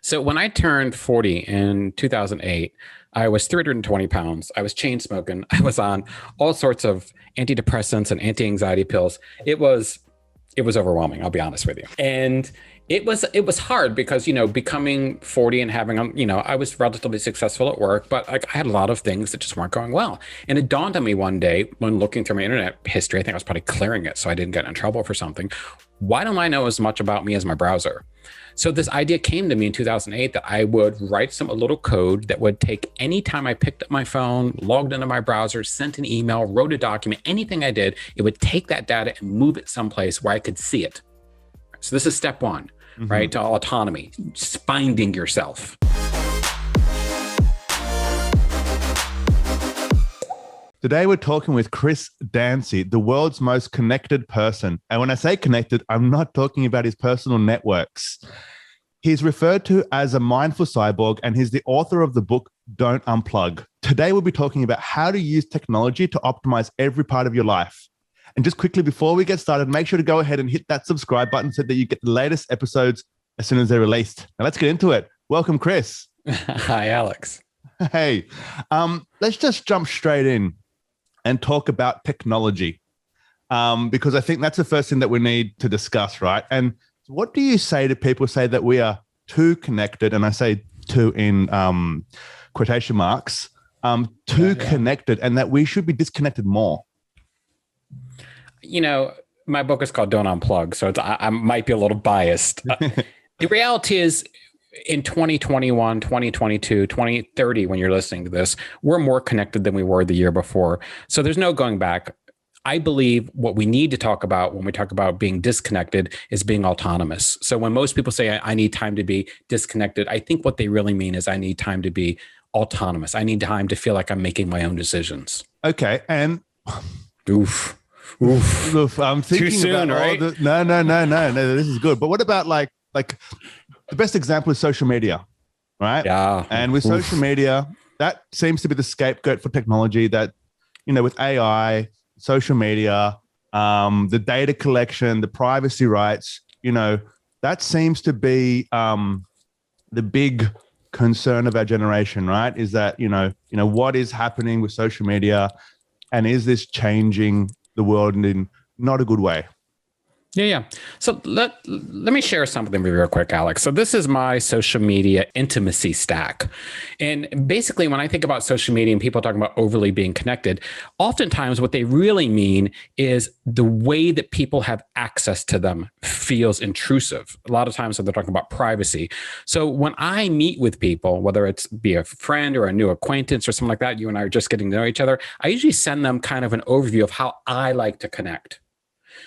So when I turned 40 in 2008, I was 320 pounds. I was chain smoking. I was on all sorts of antidepressants and anti-anxiety pills. It was overwhelming, I'll be honest with you. And it was hard because, becoming 40 and having, I was relatively successful at work, but I had a lot of things that just weren't going well. And it dawned on me one day when looking through my internet history, I think I was probably clearing it so I didn't get in trouble for something. Why don't I know as much about me as my browser? So this idea came to me in 2008 that I would write a little code that would take any time I picked up my phone, logged into my browser, sent an email, wrote a document, anything I did, it would take that data and move it someplace where I could see it. So this is step one, right? To autonomy, just finding yourself. Today, we're talking with Chris Dancy, the world's most connected person. And when I say connected, I'm not talking about his personal networks. He's referred to as a mindful cyborg, and he's the author of the book, Don't Unplug. Today, we'll be talking about how to use technology to optimize every part of your life. And just quickly, before we get started, make sure to go ahead and hit that subscribe button so that you get the latest episodes as soon as they're released. Now, let's get into it. Welcome, Chris. Hi, Alex. Hey, let's just jump straight in and talk about technology, because I think that's the first thing that we need to discuss, right? And what do you say to people who say that we are too connected, and I say too in quotation marks, connected, and that we should be disconnected more? My book is called Don't Unplug, so I might be a little biased. The reality is, in 2021, 2022, 2030, when you're listening to this, we're more connected than we were the year before. So there's no going back. I believe what we need to talk about when we talk about being disconnected is being autonomous. So when most people say, I need time to be disconnected, I think what they really mean is I need time to be autonomous. I need time to feel like I'm making my own decisions. Okay. And Oof. I'm thinking too soon, about right? No, this is good. But what about like the best example is social media, right? Yeah. And with social media, that seems to be the scapegoat for technology that, with AI, social media, the data collection, the privacy rights, that seems to be the big concern of our generation, right? Is that, what is happening with social media, and is this changing the world in not a good way? Yeah. So let me share something with you real quick, Alex. So this is my social media intimacy stack. And basically, when I think about social media and people talking about overly being connected, oftentimes what they really mean is the way that people have access to them feels intrusive. A lot of times they're talking about privacy. So when I meet with people, whether it's be a friend or a new acquaintance or something like that, you and I are just getting to know each other, I usually send them kind of an overview of how I like to connect.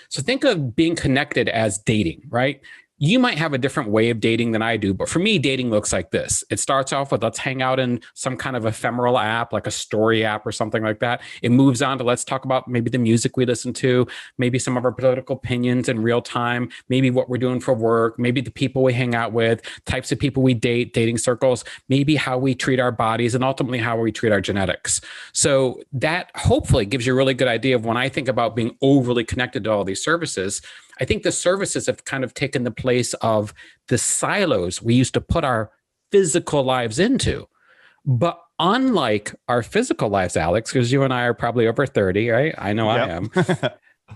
So think of being connected as dating, right? You might have a different way of dating than I do, but for me, dating looks like this. It starts off with let's hang out in some kind of ephemeral app, like a story app or something like that. It moves on to let's talk about maybe the music we listen to, maybe some of our political opinions in real time, maybe what we're doing for work, maybe the people we hang out with, types of people we date, dating circles, maybe how we treat our bodies, and ultimately how we treat our genetics. So that hopefully gives you a really good idea of when I think about being overly connected to all these services. I think the services have kind of taken the place of the silos we used to put our physical lives into. But unlike our physical lives, Alex, because you and I are probably over 30, right? I know I am.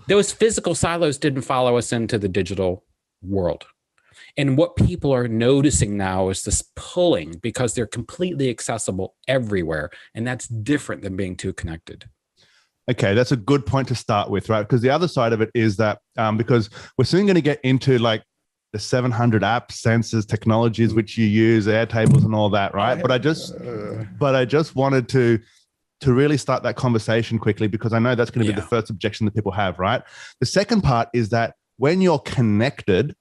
Those physical silos didn't follow us into the digital world. And what people are noticing now is this pulling because they're completely accessible everywhere. And that's different than being too connected. Okay, that's a good point to start with, right? Because the other side of it is that because we're soon going to get into like the 700 apps, sensors, technologies which you use, Airtables and all that, right? But I just wanted to really start that conversation quickly because I know that's going to be the first objection that people have, right? The second part is that when you're connected,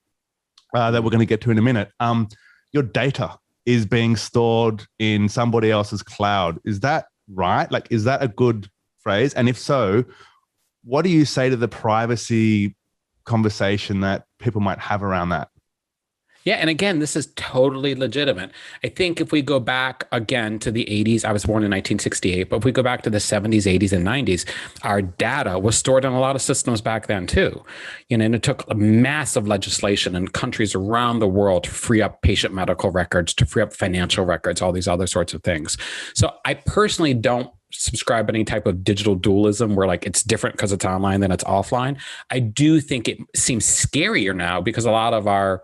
that we're going to get to in a minute, your data is being stored in somebody else's cloud. Is that right? Like, is that a good phrase? And if so, what do you say to the privacy conversation that people might have around that? Yeah. And again, this is totally legitimate. I think if we go back again to the 80s, I was born in 1968, but if we go back to the 70s, 80s, and 90s, our data was stored in a lot of systems back then too. And it took a massive legislation in countries around the world to free up patient medical records, to free up financial records, all these other sorts of things. So I personally don't subscribe any type of digital dualism where like it's different because it's online than it's offline. I do think it seems scarier now because a lot of our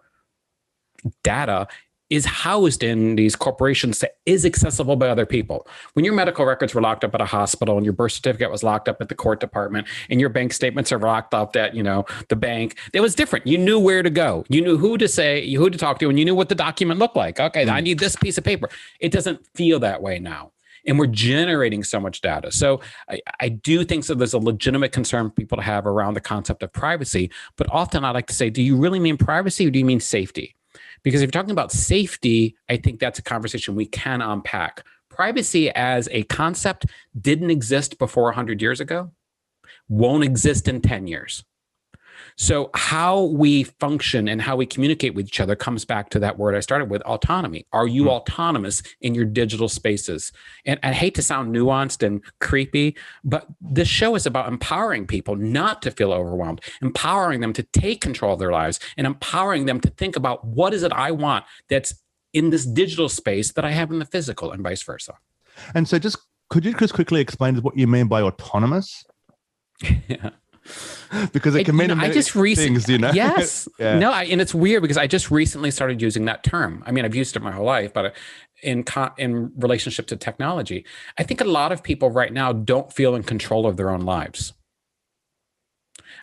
data is housed in these corporations that is accessible by other people. When your medical records were locked up at a hospital and your birth certificate was locked up at the court department and your bank statements are locked up at, the bank, it was different. You knew where to go. You knew who to talk to, and you knew what the document looked like. Okay, I need this piece of paper. It doesn't feel that way now. And we're generating so much data. So I do think so there's a legitimate concern for people to have around the concept of privacy. But often I like to say, do you really mean privacy or do you mean safety? Because if you're talking about safety, I think that's a conversation we can unpack. Privacy as a concept didn't exist before 100 years ago, won't exist in 10 years. So how we function and how we communicate with each other comes back to that word I started with, autonomy. Are you autonomous in your digital spaces? And I hate to sound nuanced and creepy, but this show is about empowering people not to feel overwhelmed, empowering them to take control of their lives, and empowering them to think about what is it I want that's in this digital space that I have in the physical, and vice versa. And so could you just quickly explain what you mean by autonomous? Yeah. Because it can mean many things, Yes. Yeah. No, and it's weird because I just recently started using that term. I mean, I've used it my whole life, but in relationship to technology, I think a lot of people right now don't feel in control of their own lives.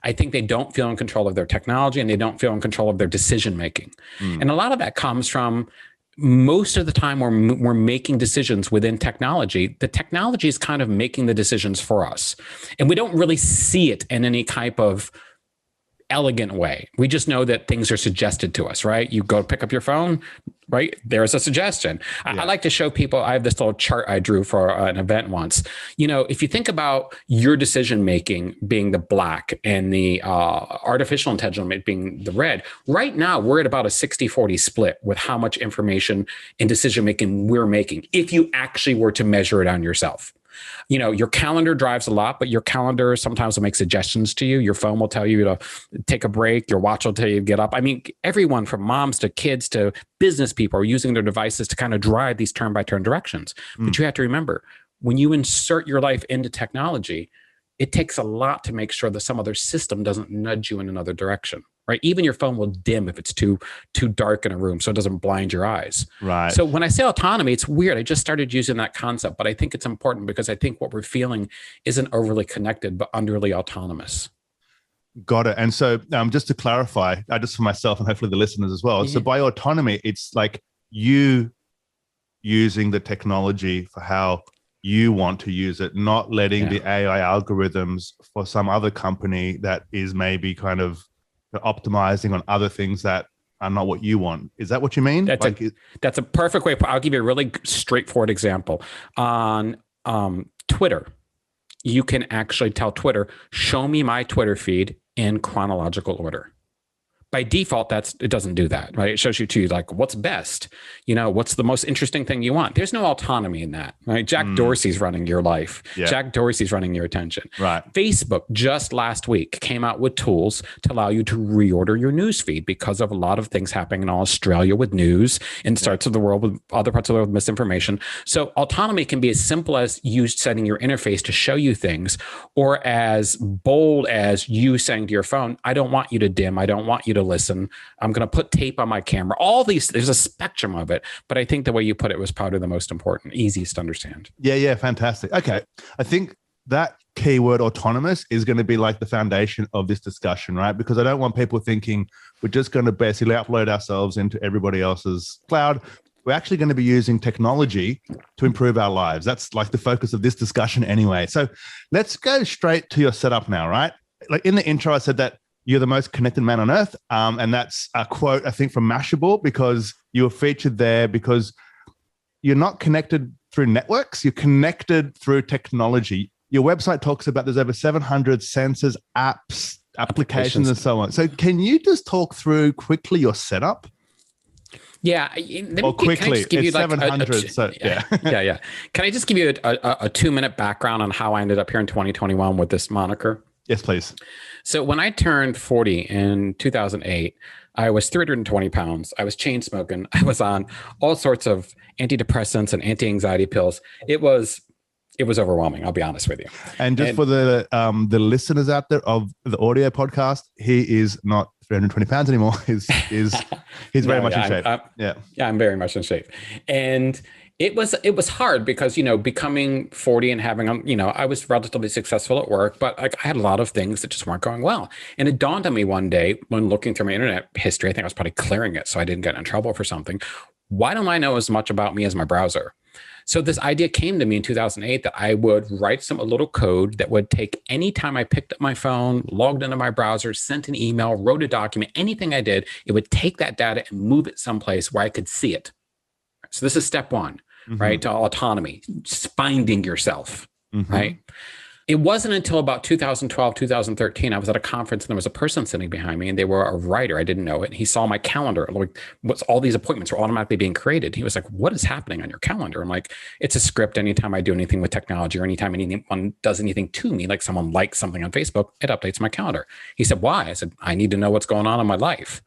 I think they don't feel in control of their technology and they don't feel in control of their decision making. And a lot of that comes from most of the time we're making decisions within technology. The technology is kind of making the decisions for us. And we don't really see it in any type of elegant way. We just know that things are suggested to us, right? You go pick up your phone, right? There's a suggestion. Yeah. I like to show people, I have this little chart I drew for an event once. If you think about your decision-making being the black and the artificial intelligence being the red, right now we're at about a 60-40 split with how much information and decision-making we're making if you actually were to measure it on yourself. Your calendar drives a lot, but your calendar sometimes will make suggestions to you. Your phone will tell you to take a break. Your watch will tell you to get up. I mean, everyone from moms to kids to business people are using their devices to kind of drive these turn-by-turn directions. But you have to remember, when you insert your life into technology, it takes a lot to make sure that some other system doesn't nudge you in another direction, right? Even your phone will dim if it's too dark in a room so it doesn't blind your eyes. Right. So when I say autonomy, it's weird. I just started using that concept, but I think it's important because I think what we're feeling isn't overly connected, but underly autonomous. Got it. And so just to clarify, just for myself and hopefully the listeners as well. Yeah. So by autonomy, it's like you using the technology for how you want to use it, not letting the AI algorithms for some other company that is maybe kind of optimizing on other things that are not what you want. Is that what you mean? That's a perfect way. I'll give you a really straightforward example. On Twitter, you can actually tell Twitter, show me my Twitter feed in chronological order. By default, it doesn't do that, right? It shows you to like what's best, what's the most interesting thing you want. There's no autonomy in that, right? Jack Dorsey's running your life. Yeah. Jack Dorsey's running your attention. Right. Facebook just last week came out with tools to allow you to reorder your news feed because of a lot of things happening in Australia with news and parts of the world with other parts of the world with misinformation. So autonomy can be as simple as you setting your interface to show you things, or as bold as you saying to your phone, I don't want you to dim. I don't want you to listen. I'm going to put tape on my camera. All these, there's a spectrum of it, but I think the way you put it was probably the most important, easiest to understand. Yeah, fantastic. Okay. I think that keyword autonomous is going to be like the foundation of this discussion, right? Because I don't want people thinking we're just going to basically upload ourselves into everybody else's cloud. We're actually going to be using technology to improve our lives. That's like the focus of this discussion anyway. So let's go straight to your setup now, right? Like in the intro, I said that you're the most connected man on earth. And that's a quote, I think, from Mashable, because you were featured there because you're not connected through networks. You're connected through technology. Your website talks about there's over 700 sensors, apps, applications, and so on. So can you just talk through quickly your setup? Yeah. Let Or me, can I quickly, just give you it's like 700. So yeah. yeah. Can I just give you a 2-minute background on how I ended up here in 2021 with this moniker? Yes, please. So when I turned 40 in 2008, I was 320 pounds. I was chain smoking. I was on all sorts of antidepressants and anti-anxiety pills. It was overwhelming. I'll be honest with you. And just for the listeners out there of the audio podcast, he is not 320 pounds anymore. He's very much in shape. I'm very much in shape. And it was hard because, becoming 40 and having, I was relatively successful at work, but I had a lot of things that just weren't going well. And it dawned on me one day when looking through my internet history, I think I was probably clearing it so I didn't get in trouble for something. Why don't I know as much about me as my browser? So this idea came to me in 2008 that I would write a little code that would take any time I picked up my phone, logged into my browser, sent an email, wrote a document, anything I did, it would take that data and move it someplace where I could see it. So this is step one, right? To autonomy, just finding yourself, right? It wasn't until about 2012, 2013, I was at a conference and there was a person sitting behind me and they were a writer. I didn't know it. He saw my calendar. Like, what's all these appointments were automatically being created. He was like, what is happening on your calendar? I'm like, it's a script. Anytime I do anything with technology or anytime anyone does anything to me, like someone likes something on Facebook, it updates my calendar. He said, why? I said, I need to know what's going on in my life.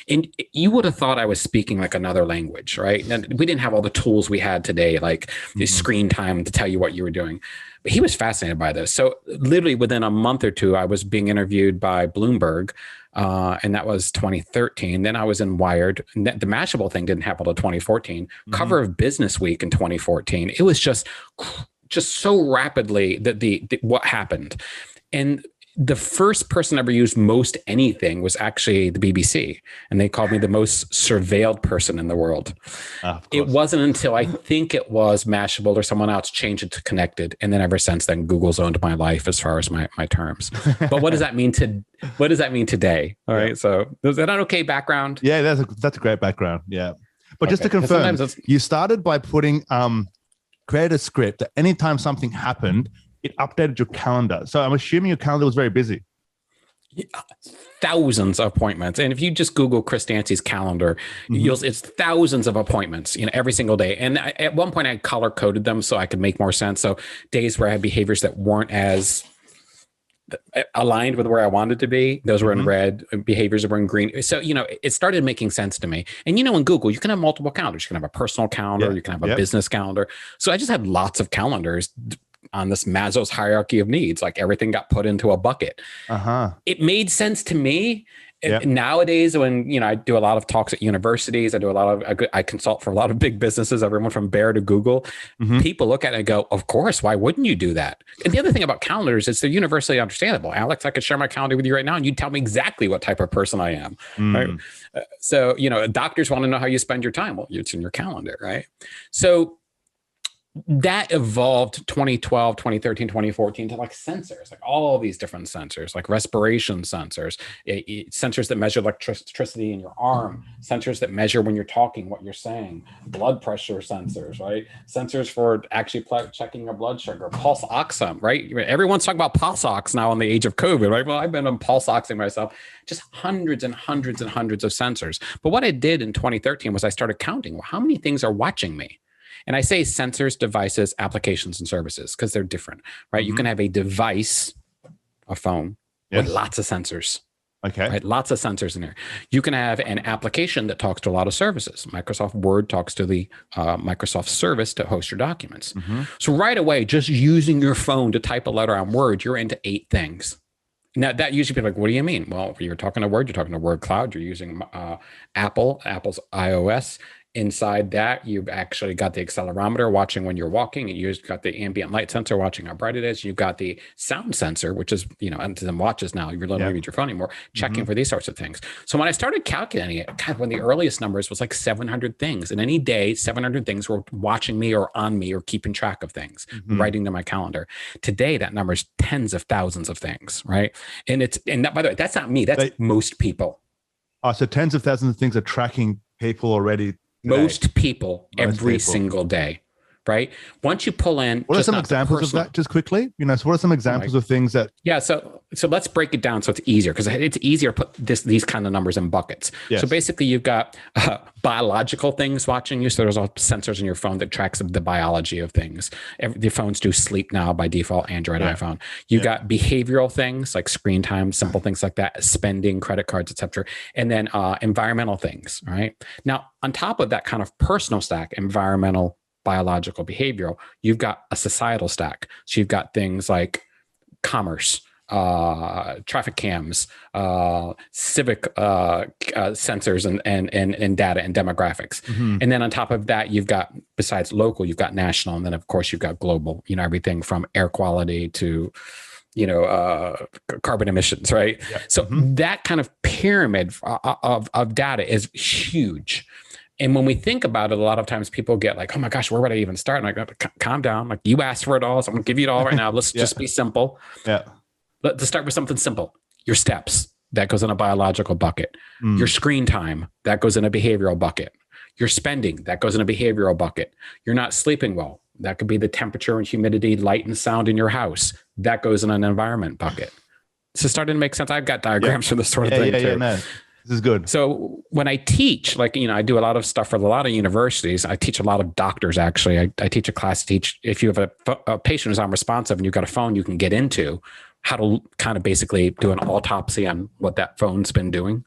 And you would have thought I was speaking like another language, right? And we didn't have all the tools we had today, like the screen time to tell you what you were doing. But he was fascinated by this. So literally within a month or two, I was being interviewed by Bloomberg, and that was 2013. Then I was in Wired. The Mashable thing didn't happen until 2014. Cover of Business Week in 2014. It was just so rapidly that the what happened. And the first person ever used most anything was actually the BBC. And they called me the most surveilled person in the world. It wasn't until I think it was Mashable or someone else changed it to Connected. And then ever since then, Google's owned my life as far as my terms. But what does that mean today? All right. So is that an okay background? Yeah, that's a great background. Yeah. But just to confirm, you started by putting create a script that anytime something happened, it updated your calendar. So I'm assuming your calendar was very busy. Thousands of appointments. And if you just Google Chris Dancy's calendar, it's thousands of appointments, every single day. And at one point I color coded them so I could make more sense. So days where I had behaviors that weren't as aligned with where I wanted to be, those were in red, behaviors that were in green. So, it started making sense to me. And, in Google, you can have multiple calendars. You can have a personal calendar, you can have a business calendar. So I just had lots of calendars on this Maslow's hierarchy of needs, like everything got put into a bucket. It made sense to me. Nowadays, when I do a lot of talks at universities, I consult for a lot of big businesses, everyone from Bear to Google. People look at it and go, "Of course, why wouldn't you do that?" And the other thing about calendars is they're universally understandable. Alex, I could share my calendar with you right now, and you'd tell me exactly what type of person I am. Right? So doctors want to know how you spend your time. Well, it's in your calendar, right? So that evolved 2012, 2013, 2014 to like sensors, like all these different sensors, like respiration sensors, sensors that measure electricity in your arm, sensors that measure when you're talking, what you're saying, blood pressure sensors, right? Sensors for actually checking your blood sugar, pulse oximetry, right? Everyone's talking about pulse ox now in the age of COVID, right? Well, I've been on pulse oxing myself, just hundreds and hundreds and hundreds of sensors. But what I did in 2013 was I started counting, well, how many things are watching me? And I say sensors, devices, applications, and services because they're different, right? You can have a device, a phone, with lots of sensors. Okay. Right? Lots of sensors in there. You can have an application that talks to a lot of services. Microsoft Word talks to the Microsoft service to host your documents. So right away, just using your phone to type a letter on Word, you're into 8 things. Now, that usually people are like, what do you mean? Well, you're talking to Word, you're talking to Word Cloud, you're using Apple's iOS. Inside that, you've actually got the accelerometer watching when you're walking. You've got the ambient light sensor watching how bright it is. You've got the sound sensor, which is, and to them watches now, you're not going to use your phone anymore, checking for these sorts of things. So when I started calculating it, God, one of the earliest numbers was like 700 things. And any day, 700 things were watching me or on me or keeping track of things, writing to my calendar. Today, that number is tens of thousands of things, right? And that, by the way, that's not me. That's most people. Oh, so tens of thousands of things are tracking people already. Most people every single day, right? Once you pull in, what are just some not the examples of personal- that, just quickly? So what are some examples of things that? Yeah, so let's break it down so it's easier, because it's easier to put these kind of numbers in buckets. Yes. So basically, you've got biological things watching you. So there's all sensors in your phone that tracks the biology of things. The phones do sleep now by default, Android, iPhone. You've got behavioral things like screen time, simple things like that, spending, credit cards, etc. And then environmental things, right? Now, on top of that kind of personal stack, environmental, biological, behavioral, you've got a societal stack. So you've got things like commerce, traffic cams, civic sensors and data and demographics. And then on top of that, you've got, besides local, you've got national. And then of course you've got global, everything from air quality to, carbon emissions, right? Yeah. So that kind of pyramid of data is huge. And when we think about it, a lot of times people get like, oh my gosh, where would I even start? And I go, calm down. Like, you asked for it all, so I'm gonna give you it all right now. Let's just be simple. Yeah. Let's start with something simple. Your steps, that goes in a biological bucket. Your screen time, that goes in a behavioral bucket. Your spending, that goes in a behavioral bucket. You're not sleeping well. That could be the temperature and humidity, light and sound in your house. That goes in an environment bucket. So starting to make sense. I've got diagrams for this sort of thing too. Yeah, no. This is good. So when I teach, like, I do a lot of stuff for a lot of universities. I teach a lot of doctors, actually. I teach a class, if you have a patient who's unresponsive and you've got a phone you can get into, how to kind of basically do an autopsy on what that phone's been doing.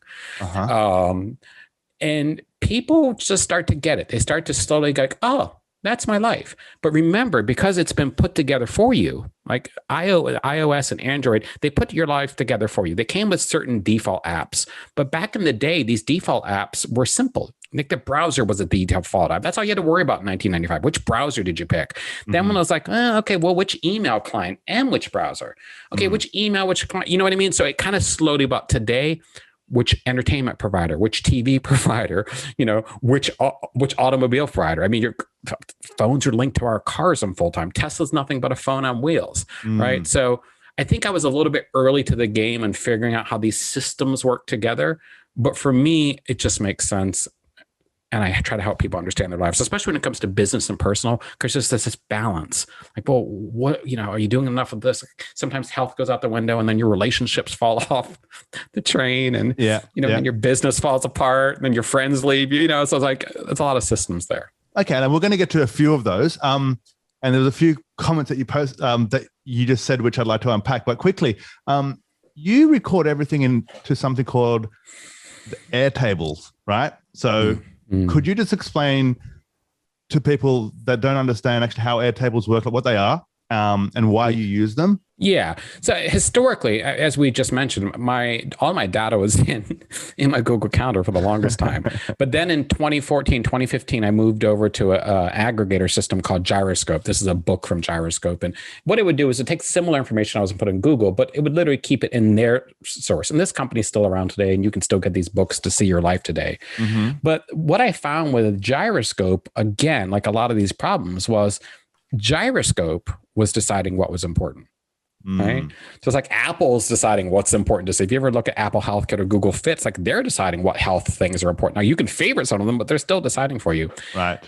And people just start to get it. They start to slowly go, oh, that's my life. But remember, because it's been put together for you, like iOS and Android, they put your life together for you. They came with certain default apps. But back in the day, these default apps were simple. Like the browser was a default app. That's all you had to worry about in 1995. Which browser did you pick? Then when I was like, okay, well, which email client and which browser? Okay, which email, which client? You know what I mean? So it kind of slowly, but today, which entertainment provider, which TV provider, which automobile provider. I mean, your phones are linked to our cars in full time. Tesla's nothing but a phone on wheels, right? So I think I was a little bit early to the game and figuring out how these systems work together. But for me, it just makes sense. And I try to help people understand their lives, especially when it comes to business and personal, because there's this balance. Like, well, what, are you doing enough of this? Sometimes health goes out the window and then your relationships fall off the train and, then your business falls apart and then your friends leave you, so it's like, it's a lot of systems there. Okay. And we're going to get to a few of those. And there's a few comments that you post that you just said, which I'd like to unpack, but quickly, you record everything into something called the Airtables, right? So could you just explain to people that don't understand actually how Airtables work, like what they are, and why you use them? Yeah. So historically, as we just mentioned, all my data was in my Google Calendar for the longest time. But then in 2014, 2015, I moved over to an aggregator system called Gyroscope. This is a book from Gyroscope. And what it would do is it takes similar information I was put in Google, but it would literally keep it in their source. And this company's still around today, and you can still get these books to see your life today. But what I found with Gyroscope, again, like a lot of these problems, was Gyroscope was deciding what was important. Right. So it's like Apple's deciding what's important to see. If you ever look at Apple Health Kit or Google Fits, like they're deciding what health things are important. Now you can favorite some of them, but they're still deciding for you. Right.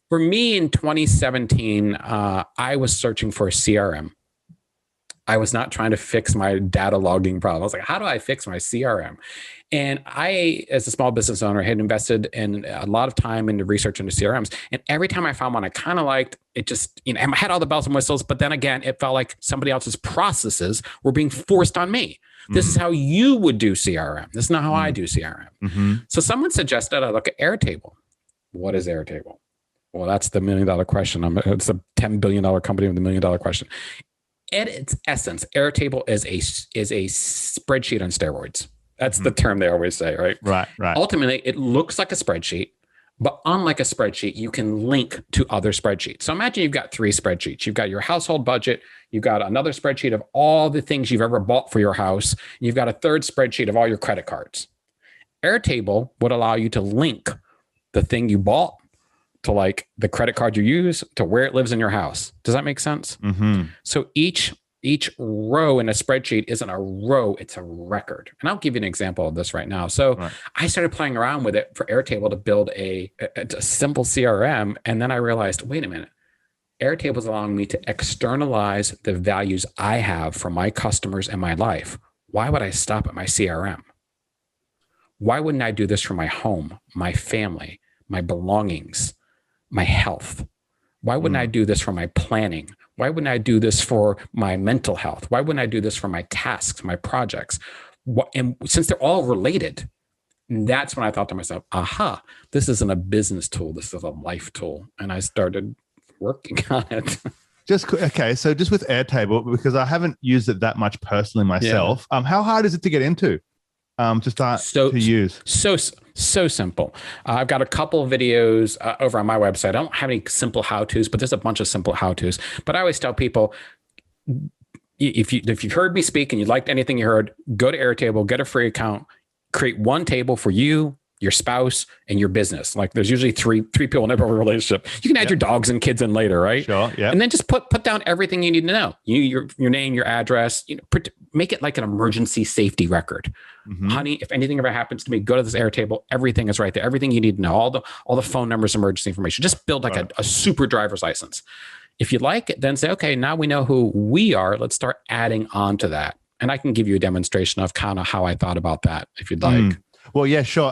For me in 2017, I was searching for a CRM. I was not trying to fix my data logging problem. I was like, how do I fix my CRM? And I, as a small business owner, had invested in a lot of time into research into CRMs. And every time I found one I kind of liked, it just, I had all the bells and whistles, but then again, it felt like somebody else's processes were being forced on me. This is how you would do CRM. This is not how I do CRM. So someone suggested I look at Airtable. What is Airtable? Well, that's the $1 million question. It's a $10 billion company with the $1 million question. At its essence, Airtable is a spreadsheet on steroids. That's the term they always say, right? Right. Ultimately, it looks like a spreadsheet, but unlike a spreadsheet, you can link to other spreadsheets. So imagine you've got 3 spreadsheets. You've got your household budget. You've got another spreadsheet of all the things you've ever bought for your house. And you've got a third spreadsheet of all your credit cards. Airtable would allow you to link the thing you bought to like the credit card you use to where it lives in your house. Does that make sense? So each row in a spreadsheet isn't a row, it's a record. And I'll give you an example of this right now. So I started playing around with it for Airtable to build a simple CRM. And then I realized, wait a minute, Airtable is allowing me to externalize the values I have for my customers and my life. Why would I stop at my CRM? Why wouldn't I do this for my home, my family, my belongings, my health? Why wouldn't I do this for my planning? Why wouldn't I do this for my mental health? Why wouldn't I do this for my tasks, my projects? And since they're all related, that's when I thought to myself, aha, this isn't a business tool. This is a life tool. And I started working on it. So just with Airtable, because I haven't used it that much personally myself, how hard is it to get into? To start to use? So simple. I've got a couple of videos over on my website. I don't have any simple how-tos, but there's a bunch of simple how-tos. But I always tell people, if you've heard me speak and you liked anything you heard, go to Airtable, get a free account, create one table for you, your spouse, and your business. Like there's usually three people in every relationship. You can add your dogs and kids in later, right? Sure. Yeah. And then just put down everything you need to know. Your name, your address. Make it like an emergency safety record. Honey, if anything ever happens to me, go to this Airtable. Everything is right there. Everything you need to know. All the phone numbers, emergency information. Just build like a super driver's license. If you like it, then say, okay, now we know who we are. Let's start adding on to that. And I can give you a demonstration of kind of how I thought about that, if you'd like. Well, yeah, sure.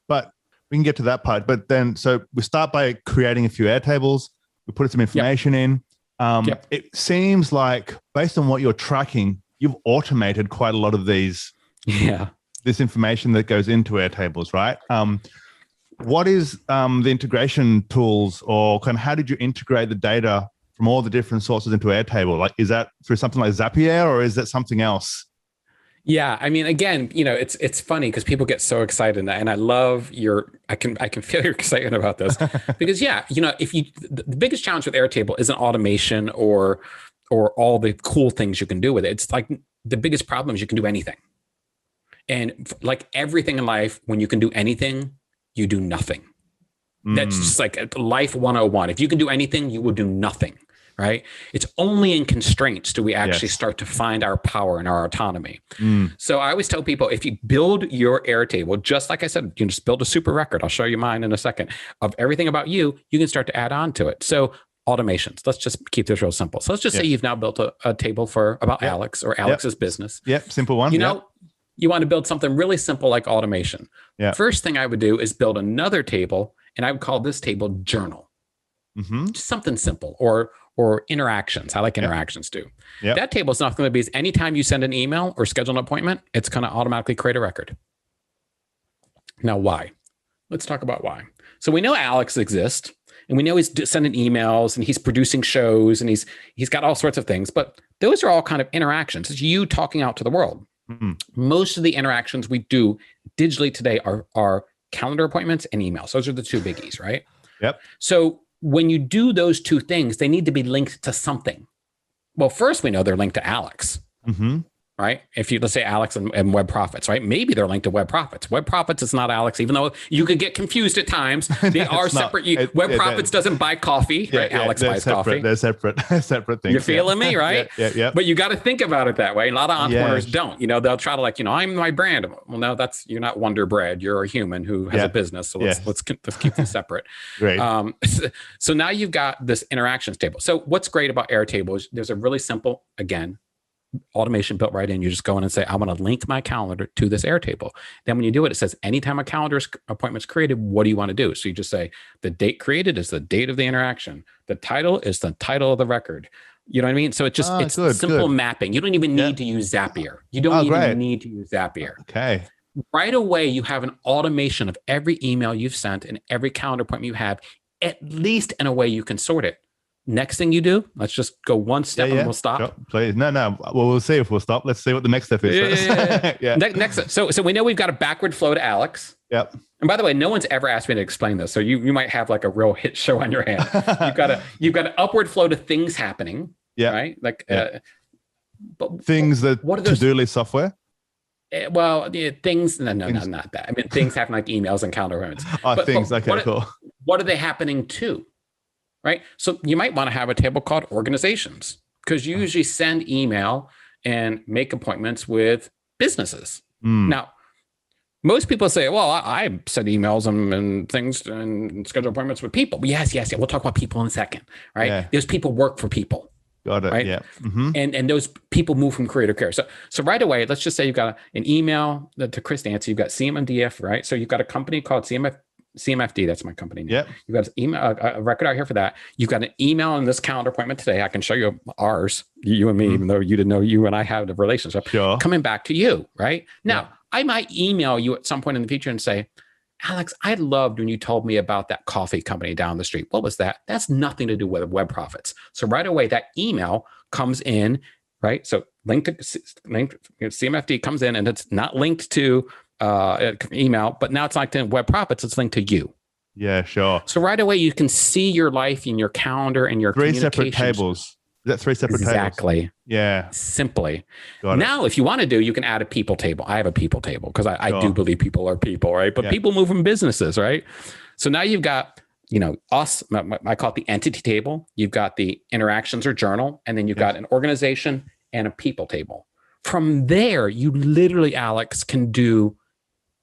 But we can get to that part. But then, so we start by creating a few Airtables. We put some information in. It seems like based on what you're tracking, you've automated quite a lot of these. This information that goes into Airtables, right? What is the integration tools, or kind of how did you integrate the data from all the different sources into Airtable? Like, is that through something like Zapier, or is that something else? Yeah, I mean, again, it's funny because people get so excited, and I love I can feel your excitement about this because the biggest challenge with Airtable isn't automation or all the cool things you can do with it. It's like the biggest problem is you can do anything, and like everything in life, when you can do anything, you do nothing. That's just like life 101. If you can do anything, you will do nothing. Right? It's only in constraints do we actually start to find our power and our autonomy. So I always tell people, if you build your Airtable, just like I said, you can just build a super record. I'll show you mine in a second of everything about you. You can start to add on to it. So automations, let's just keep this real simple. So let's just say you've now built a table about Alex or Alex's business. Simple one. You want to build something really simple like automation. First thing I would do is build another table, and I would call this table journal. Just something simple, or interactions. I like interactions too. That table is not going to be anytime you send an email or schedule an appointment, it's going to automatically create a record. Now, why? Let's talk about why. So we know Alex exists, and we know he's sending emails, and he's producing shows, and he's got all sorts of things, but those are all kind of interactions. It's you talking out to the world. Most of the interactions we do digitally today are calendar appointments and emails. Those are the two biggies, right? So when you do those two things, they need to be linked to something. Well, first we know they're linked to Alex, right? If let's say Alex and Web Profits, right? Maybe they're linked to Web Profits. Web Profits is not Alex, even though you could get confused at times. They are separate. Web Profits doesn't buy coffee, right? Alex buys coffee. They're separate things. You're feeling me, right? But you got to think about it that way. A lot of entrepreneurs don't. They'll try to I'm my brand. Well, no, you're not Wonder Bread. You're a human who has a business. So let's keep them separate. Great. So now you've got this interactions table. So what's great about Airtable is there's a really simple, again, automation built right in. You just go in and say, I want to link my calendar to this Airtable. Then when you do it, it says, anytime a calendar appointment's created, what do you want to do? So you just say, the date created is the date of the interaction. The title is the title of the record. You know what I mean? So it's simple mapping. You don't even need to use Zapier. You don't even need to use Zapier. Okay. Right away, you have an automation of every email you've sent and every calendar appointment you have, at least in a way you can sort it. Next thing you do, let's just go one step and we'll stop. Sure. Please. No. Well, we'll see if we'll stop. Let's see what the next step is. Next. So we know we've got a backward flow to Alex. Yep. And by the way, no one's ever asked me to explain this. So you might have like a real hit show on your hand. You've got an upward flow to things happening. Yeah. Right. Like, but things that what are those to-do list software? Things. No, not that. I mean, things happen like emails and calendar appointments. Cool. What are they happening to? Right. So you might want to have a table called organizations, because you usually send email and make appointments with businesses. Now, Most people say, well, I send emails and things and schedule appointments with people. Yes. We'll talk about people in a second, right? Yeah. Those people work for people. Got it. Right. Yeah. And those people move from career to career. So right away, let's just say you've got an email to Chris Dancy. You've got CMMDF, right? So you've got a company called CMFD. That's my company name. Yep. You've got an email, a record out here for that. You've got an email on this calendar appointment today. I can show you ours, you and me, even though you didn't know you and I have a relationship. Sure. Coming back to you, right? Now, I might email you at some point in the future and say, Alex, I loved when you told me about that coffee company down the street. What was that? That's nothing to do with web profits. So right away, that email comes in, right? So linked CMFD comes in, and it's not linked to email, but now it's linked to web profits. It's linked to you. Yeah, sure. So right away, you can see your life in your calendar and your three separate tables. Is that three separate tables? Exactly. Yeah. Simply. Now, if you want to do, you can add a people table. I have a people table because I do believe people are people, right? But people move from businesses, right? So now you've got, us, I call it the entity table. You've got the interactions or journal, and then you've got an organization and a people table. From there, you literally, Alex, can do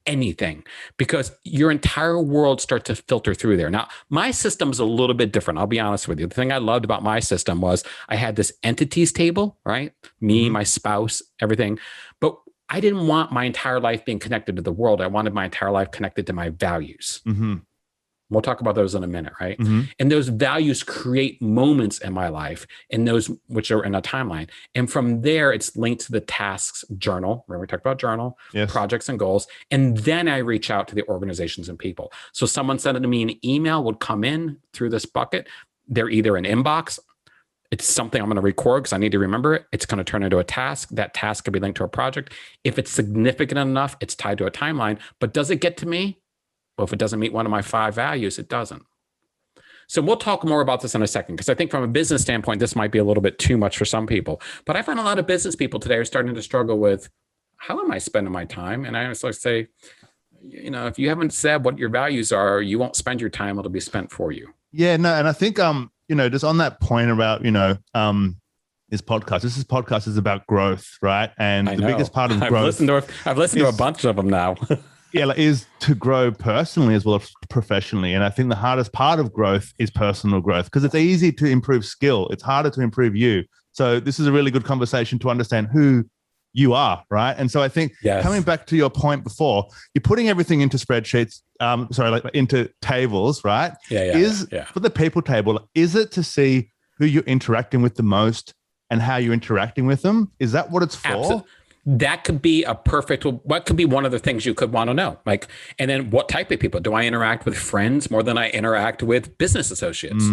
anything because your entire world starts to filter through there. Now, my system's a little bit different. I'll be honest with you. The thing I loved about my system was I had this entities table, right? Me, my spouse, everything. But I didn't want my entire life being connected to the world. I wanted my entire life connected to my values. We'll talk about those in a minute, right? And those values create moments in my life, and those which are in a timeline. And from there, it's linked to the tasks journal. Remember, we talked about journal, projects and goals. And then I reach out to the organizations and people. So someone sending me an email would come in through this bucket. They're either an inbox. It's something I'm going to record because I need to remember it. It's going to turn into a task. That task could be linked to a project. If it's significant enough, it's tied to a timeline. But does it get to me? Well, if it doesn't meet one of my 5 values, it doesn't. So we'll talk more about this in a second, because I think from a business standpoint, this might be a little bit too much for some people. But I find a lot of business people today are starting to struggle with, how am I spending my time? And I always like to say, if you haven't said what your values are, you won't spend your time. It'll be spent for you. Yeah, no. And I think, just on that point about, this podcast is about growth, right? And the biggest part of growth. I've listened to a bunch of them now. Is to grow personally as well as professionally. And I think the hardest part of growth is personal growth, because it's easy to improve skill. It's harder to improve you. So this is a really good conversation to understand who you are, right? And so I think coming back to your point before, you're putting everything into spreadsheets, into tables, right? For the people table, is it to see who you're interacting with the most and how you're interacting with them? Is that what it's for? Absolutely. That could be what could be one of the things you could want to know. And then what type of people? Do I interact with friends more than I interact with business associates?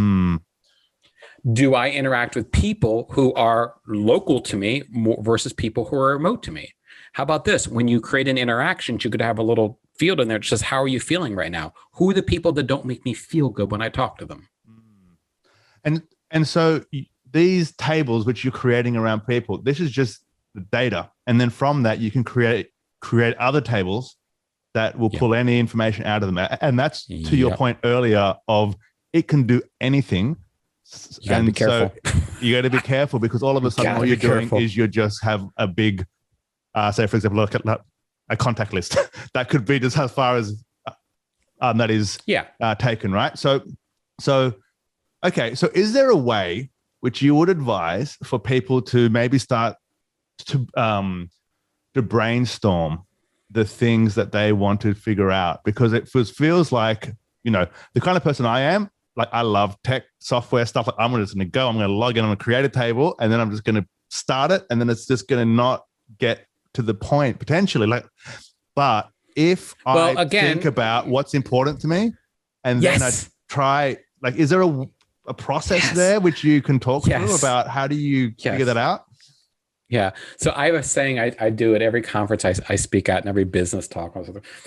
Do I interact with people who are local to me more versus people who are remote to me? How about this? When you create an interaction, you could have a little field in there that says, how are you feeling right now? Who are the people that don't make me feel good when I talk to them? And so these tables, which you're creating around people, this is just the data. And then from that, you can create other tables that will pull any information out of them. And that's to your point earlier of it can do anything. You got to be careful. So you got to be careful, because all of a sudden what you're doing is you just have a big, say for example, a contact list that could be just as far as that is taken, right? So okay. So is there a way which you would advise for people to maybe start to brainstorm the things that they want to figure out? Because it feels like, the kind of person I am, like I love tech software stuff. Like I'm just going to go, I'm going to log in, I'm going to create a table, and then I'm just going to start it. And then it's just going to not get to the point potentially. But if I think about what's important to me, and then I try, is there a process there which you can talk through about how do you figure that out? Yeah. So I was saying, I do at every conference I speak at, and every business talk.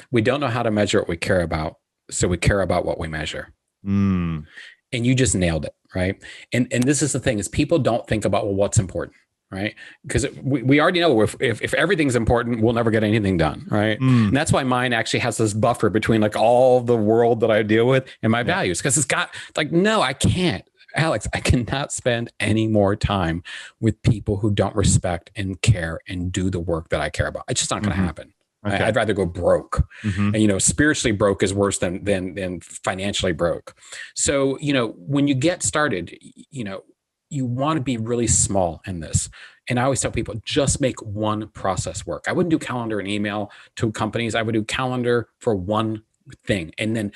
We don't know how to measure what we care about. So we care about what we measure. And you just nailed it. Right. And this is the thing, is people don't think about, what's important, right? Because we already know if everything's important, we'll never get anything done. Right. And that's why mine actually has this buffer between all the world that I deal with and my values. Because it's got no, I can't. Alex, I cannot spend any more time with people who don't respect and care and do the work that I care about. It's just not going to happen. Okay. I'd rather go broke. Mhm. And, spiritually broke is worse than financially broke. So, when you get started, you want to be really small in this. And I always tell people, just make one process work. I wouldn't do calendar and email to companies. I would do calendar for one thing. And then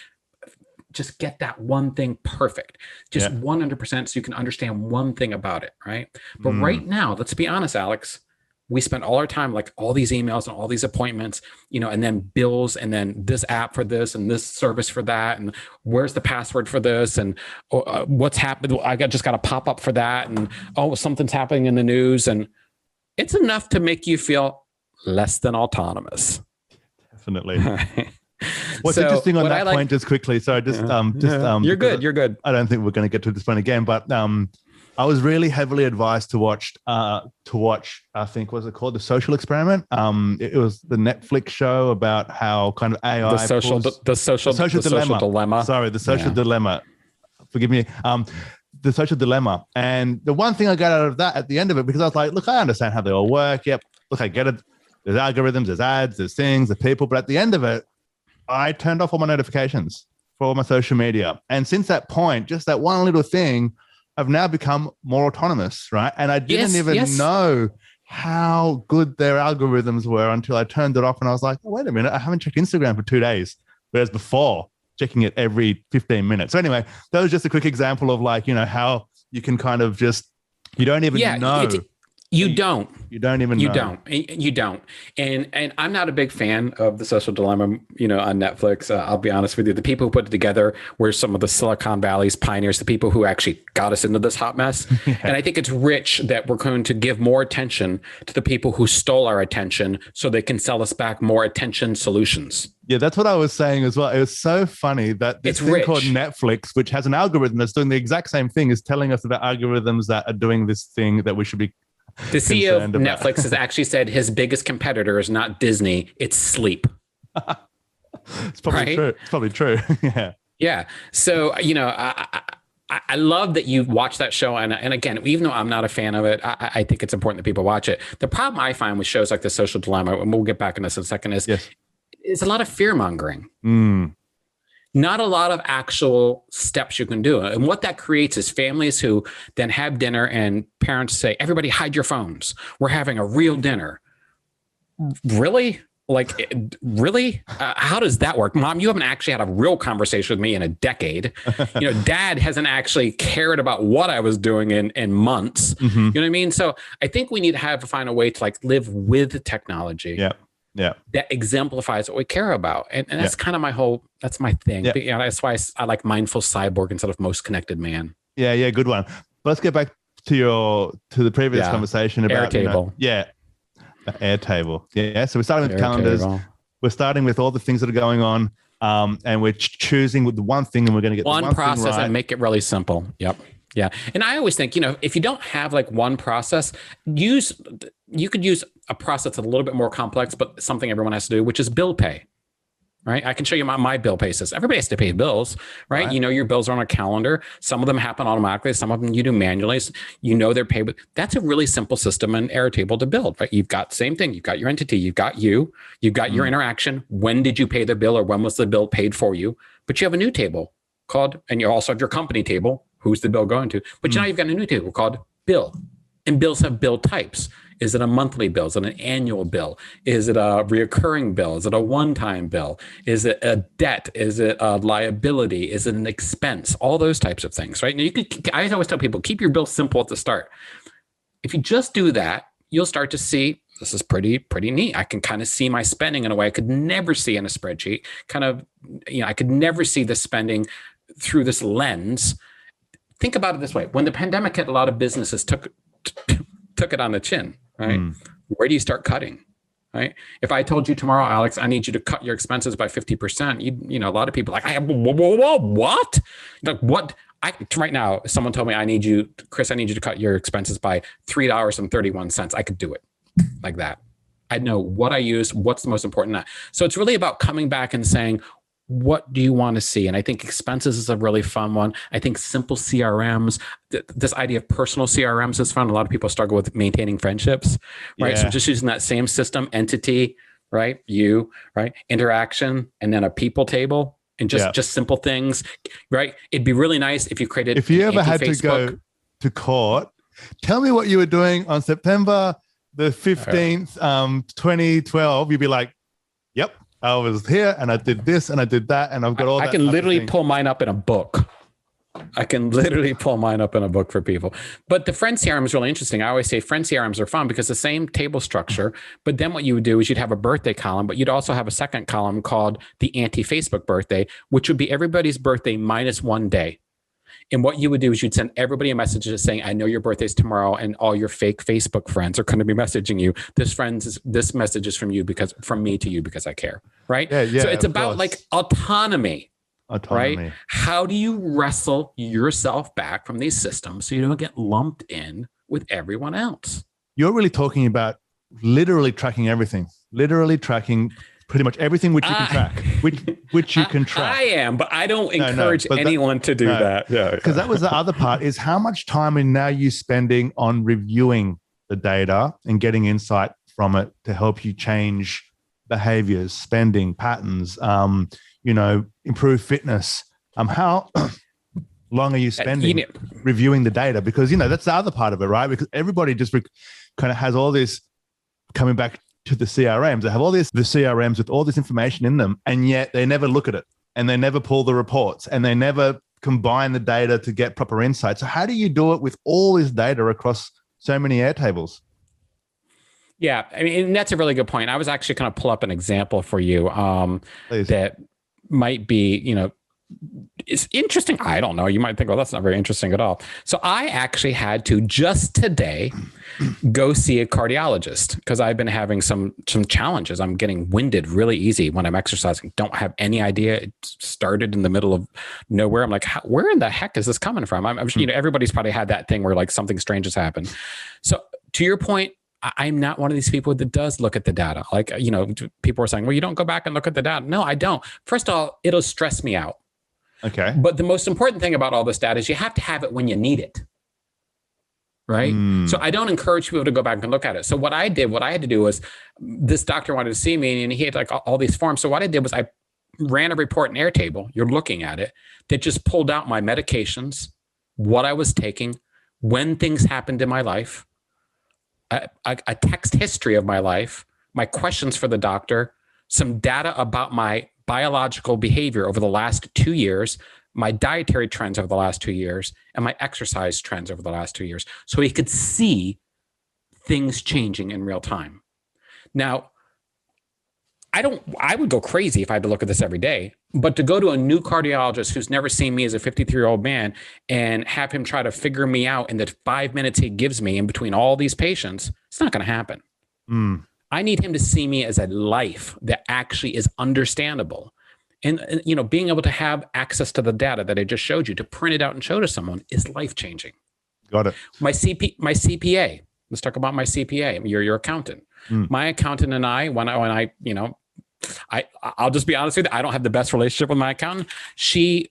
just get that one thing perfect, just 100%, so you can understand one thing about it, right? But right now, let's be honest, Alex, we spend all our time, like all these emails and all these appointments, and then bills, and then this app for this and this service for that, and where's the password for this, and what's happened? I just got a pop up for that, and something's happening in the news, and it's enough to make you feel less than autonomous. Definitely. What's interesting on that point, just quickly. So you're good. I don't think we're going to get to this point again, but I was really heavily advised to watch. I think, what's it called? The Social Experiment. It was the Netflix show about how kind of AI. The social dilemma. Sorry, the social dilemma. Forgive me. The social dilemma. And the one thing I got out of that at the end of it, because I was like, look, I understand how they all work. Yep. Look, I get it. There's algorithms, there's ads, there's things, there's people. But at the end of it, I turned off all my notifications for all my social media. And since that point, just that one little thing, I've now become more autonomous, right? And I didn't even know how good their algorithms were until I turned it off, and I was like, oh, wait a minute, I haven't checked Instagram for 2 days. Whereas before, checking it every 15 minutes. So anyway, that was just a quick example of how you can kind of just, you don't even know. You don't. You don't even know. You don't. And I'm not a big fan of the Social Dilemma, on Netflix. I'll be honest with you. The people who put it together were some of the Silicon Valley's pioneers, the people who actually got us into this hot mess. And I think it's rich that we're going to give more attention to the people who stole our attention so they can sell us back more attention solutions. Yeah, that's what I was saying as well. It was so funny that this thing called Netflix, which has an algorithm that's doing the exact same thing, is telling us about algorithms that are doing this thing that we should be. The CEO of Netflix has actually said his biggest competitor is not Disney, it's sleep. It's probably true. It's probably true. Yeah. Yeah. So, I love that you watch that show. And again, even though I'm not a fan of it, I think it's important that people watch it. The problem I find with shows like The Social Dilemma, and we'll get back into this in a second, is a lot of fear mongering. Not a lot of actual steps you can do. And what that creates is families who then have dinner and parents say, everybody hide your phones. We're having a real dinner. Really? Really? How does that work? Mom, you haven't actually had a real conversation with me in a decade. Dad hasn't actually cared about what I was doing in months. You know what I mean? So I think we need to find a way to live with technology. Yeah. That exemplifies what we care about. And that's kind of that's my thing. But, that's why I like mindful cyborg instead of most connected man. Yeah. Good one. Let's get back to the previous conversation about Airtable. Airtable. Yeah. So we're starting with calendars. We're starting with all the things that are going on. And we're choosing with the one thing, and we're going to get one process and make it really simple. Yep. Yeah. And I always think, if you don't have one process, you could use a process that's a little bit more complex, but something everyone has to do, which is bill pay, right? I can show you my bill pay system. Everybody has to pay bills, right? Your bills are on a calendar. Some of them happen automatically. Some of them you do manually. They're paid, but that's a really simple system in Airtable to build, right? You've got the same thing. You've got your entity. You've got your interaction. When did you pay the bill, or when was the bill paid for you? But you have a new table and you also have your company table. Who's the bill going to? But now you've got a new table called bill. And bills have bill types. Is it a monthly bill? Is it an annual bill? Is it a reoccurring bill? Is it a one-time bill? Is it a debt? Is it a liability? Is it an expense? All those types of things, right? Now I always tell people, keep your bill simple at the start. If you just do that, you'll start to see, this is pretty neat. I can kind of see my spending in a way I could never see in a spreadsheet. I could never see the spending through this lens. Think about it this way. When the pandemic hit, a lot of businesses took it on the chin, right? Where do you start cutting, right? If I told you tomorrow, Alex, I need you to cut your expenses by 50%, a lot of people are like, what? What? Right now, if someone told me, Chris, I need you to cut your expenses by $3.31. I could do it like that. I'd know what I use, what's the most important. So it's really about coming back and saying, what do you want to see? And I think expenses is a really fun one. I think simple CRMs, this idea of personal CRMs is fun. A lot of people struggle with maintaining friendships, right? So just using that same system entity, right? You, right? Interaction, and then a people table, and just simple things, right? It'd be really nice if you created. If you ever had to go to court, tell me what you were doing on September the 15th, 2012. You'd be like, yep, I was here and I did this and I did that, and I've got all that. I can literally pull mine up in a book. I can literally pull mine up in a book for people. But the friend CRM is really interesting. I always say friend CRMs are fun because the same table structure, but then what you would do is you'd have a birthday column, but you'd also have a second column called the anti-Facebook birthday, which would be everybody's birthday minus one day. And what you would do is you'd send everybody a message just saying, I know your birthday's tomorrow, and all your fake Facebook friends are going to be messaging you. This message is from you, because from me to you, because I care. Right. Yeah, so it's about like autonomy. Right? How do you wrestle yourself back from these systems so you don't get lumped in with everyone else? You're really talking about literally tracking everything, literally tracking pretty much everything which you can track, which you can track. I am, but I don't encourage anyone to do that. Yeah, because that was the other part, is how much time are now you spending on reviewing the data and getting insight from it to help you change behaviors, spending patterns, improve fitness. How long are you spending reviewing the data? Because, that's the other part of it, right? Because everybody just kind of has all this, coming back to the CRMs, they have the CRMs with all this information in them, and yet they never look at it, and they never pull the reports, and they never combine the data to get proper insight. So how do you do it with all this data across so many Airtables? Yeah, I mean, and that's a really good point. I was actually going to pull up an example for you that might be, it's interesting. I don't know. You might think, well, that's not very interesting at all. So I actually had to just today go see a cardiologist because I've been having some challenges. I'm getting winded really easy when I'm exercising. Don't have any idea. It started in the middle of nowhere. I'm like, where in the heck is this coming from? I'm everybody's probably had that thing where like something strange has happened. So to your point, I'm not one of these people that does look at the data. Like, people are saying, well, you don't go back and look at the data. No, I don't. First of all, it'll stress me out. Okay. But the most important thing about all this data is you have to have it when you need it. Right. So I don't encourage people to go back and look at it. So what I had to do was, this doctor wanted to see me and he had like all these forms. So what I did was I ran a report in Airtable. You're looking at it, that just pulled out my medications, what I was taking, when things happened in my life, a text history of my life, my questions for the doctor, some data about my biological behavior over the last 2 years, my dietary trends over the last 2 years, and my exercise trends over the last 2 years. So he could see things changing in real time. Now, I would go crazy if I had to look at this every day, but to go to a new cardiologist who's never seen me as a 53-year-old man and have him try to figure me out in the 5 minutes he gives me in between all these patients, it's not going to happen. I need him to see me as a life that actually is understandable. And being able to have access to the data that I just showed you, to print it out and show to someone, is life-changing. Got it. My CPA, let's talk about my CPA. You're your accountant. My accountant and I, when I'll just be honest with you, I don't have the best relationship with my accountant. She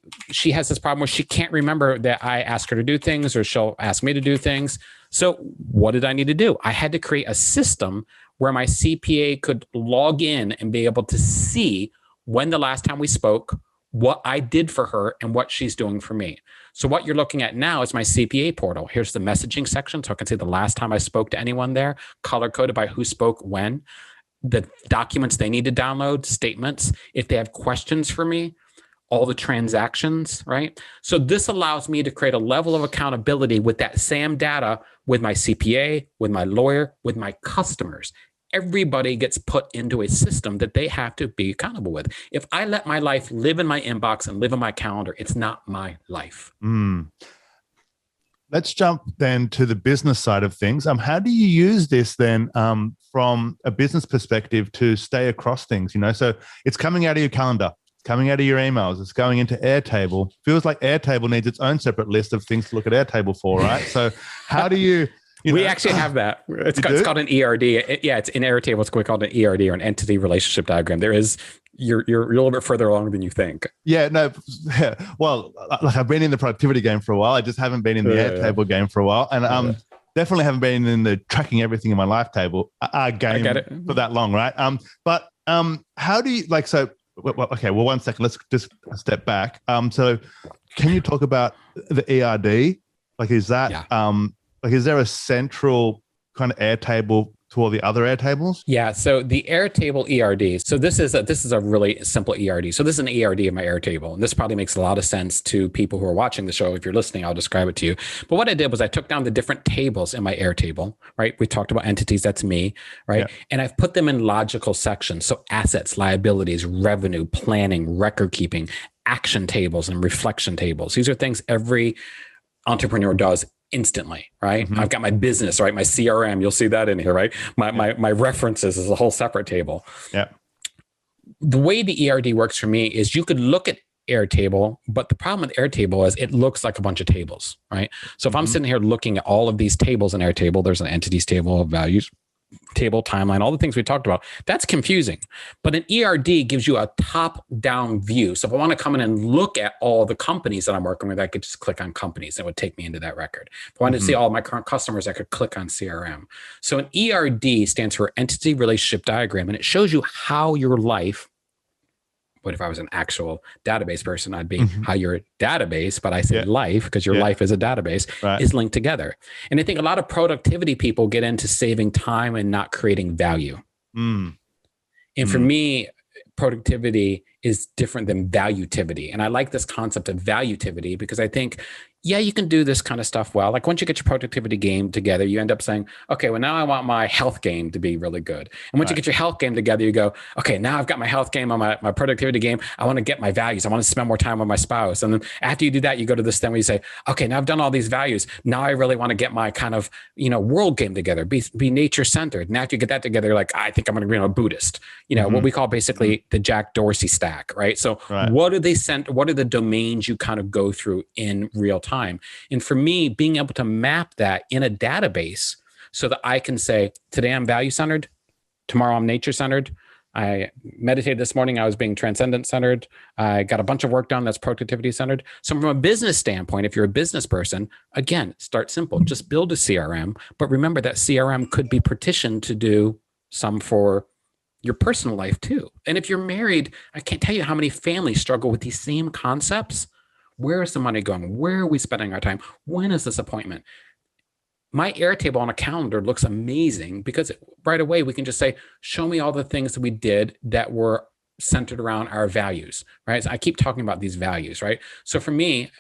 has this problem where she can't remember that I ask her to do things, or she'll ask me to do things. So what did I need to do? I had to create a system where my CPA could log in and be able to see when the last time we spoke, what I did for her, and what she's doing for me. So what you're looking at now is my CPA portal. Here's the messaging section. So I can see the last time I spoke to anyone there, color coded by who spoke when, the documents they need to download, statements, if they have questions for me, all the transactions, right? So this allows me to create a level of accountability with that same data with my CPA, with my lawyer, with my customers. Everybody gets put into a system that they have to be accountable with. If I let my life live in my inbox and live in my calendar, it's not my life. Let's jump then to the business side of things. How do you use this then from a business perspective to stay across things? So it's coming out of your calendar, it's coming out of your emails, it's going into Airtable. Feels like Airtable needs its own separate list of things to look at Airtable for, right? So how do you... we actually have that. It's called an ERD. It's in Airtable. It's called an ERD, or an entity relationship diagram. There is, you're a little bit further along than you think. Yeah, no. Well, like I've been in the productivity game for a while. I just haven't been in the Airtable game for a while, and definitely haven't been in the tracking everything in my life table game for that long, right? But How do you like, so, okay, well, 1 second, let's just step back. So can you talk about the ERD? Like, is that, like, is there a central kind of Airtable to all the other Airtables? Yeah. So the Airtable ERD. So this is a really simple ERD. So this is an ERD of my Airtable, and this probably makes a lot of sense to people who are watching the show. If you're listening, I'll describe it to you. But what I did was I took down the different tables in my Airtable. Right. We talked about entities. That's me. Right. Yeah. And I've put them in logical sections. So assets, liabilities, revenue, planning, record keeping, action tables, and reflection tables. These are things every entrepreneur does instantly, right? I've got my business, right? My CRM, you'll see that in here, right? My references is a whole separate table. Yeah. The way the ERD works for me is you could look at Airtable, but the problem with Airtable is it looks like a bunch of tables, right? So if I'm sitting here looking at all of these tables in Airtable, there's an entities table, values table, timeline, all the things we talked about, that's confusing. But an ERD gives you a top-down view. So if I want to come in and look at all the companies that I'm working with, I could just click on companies. That would take me into that record. If I wanted to see all of my current customers, I could click on CRM. So an ERD stands for Entity Relationship Diagram, and it shows you how your life, what if I was an actual database person, I'd be how your database, but I say life because your life is a database, is linked together. And I think a lot of productivity people get into saving time and not creating value. And for me, productivity is different than valuativity. And I like this concept of valuativity because I think, yeah, you can do this kind of stuff well. Like once you get your productivity game together, you end up saying, okay, well, now I want my health game to be really good. And once you get your health game together, you go, okay, now I've got my health game on my productivity game. I want to get my values. I want to spend more time with my spouse. And then after you do that, you go to this thing where you say, okay, now I've done all these values. Now I really want to get my kind of, world game together, be nature centered. And after you get that together, you're like, I think I'm going to be a Buddhist, what we call basically the Jack Dorsey stack, right? So what are the domains you kind of go through in real time? And for me, being able to map that in a database so that I can say, today I'm value centered, tomorrow I'm nature centered. I meditated this morning, I was being transcendent centered. I got a bunch of work done that's productivity centered. So from a business standpoint, if you're a business person, again, start simple, just build a CRM. But remember that CRM could be partitioned to do some for your personal life too. And if you're married, I can't tell you how many families struggle with these same concepts. Where is the money going? Where are we spending our time? When is this appointment? My Airtable on a calendar looks amazing because right away we can just say, show me all the things that we did that were centered around our values, right? So I keep talking about these values, right? So for me,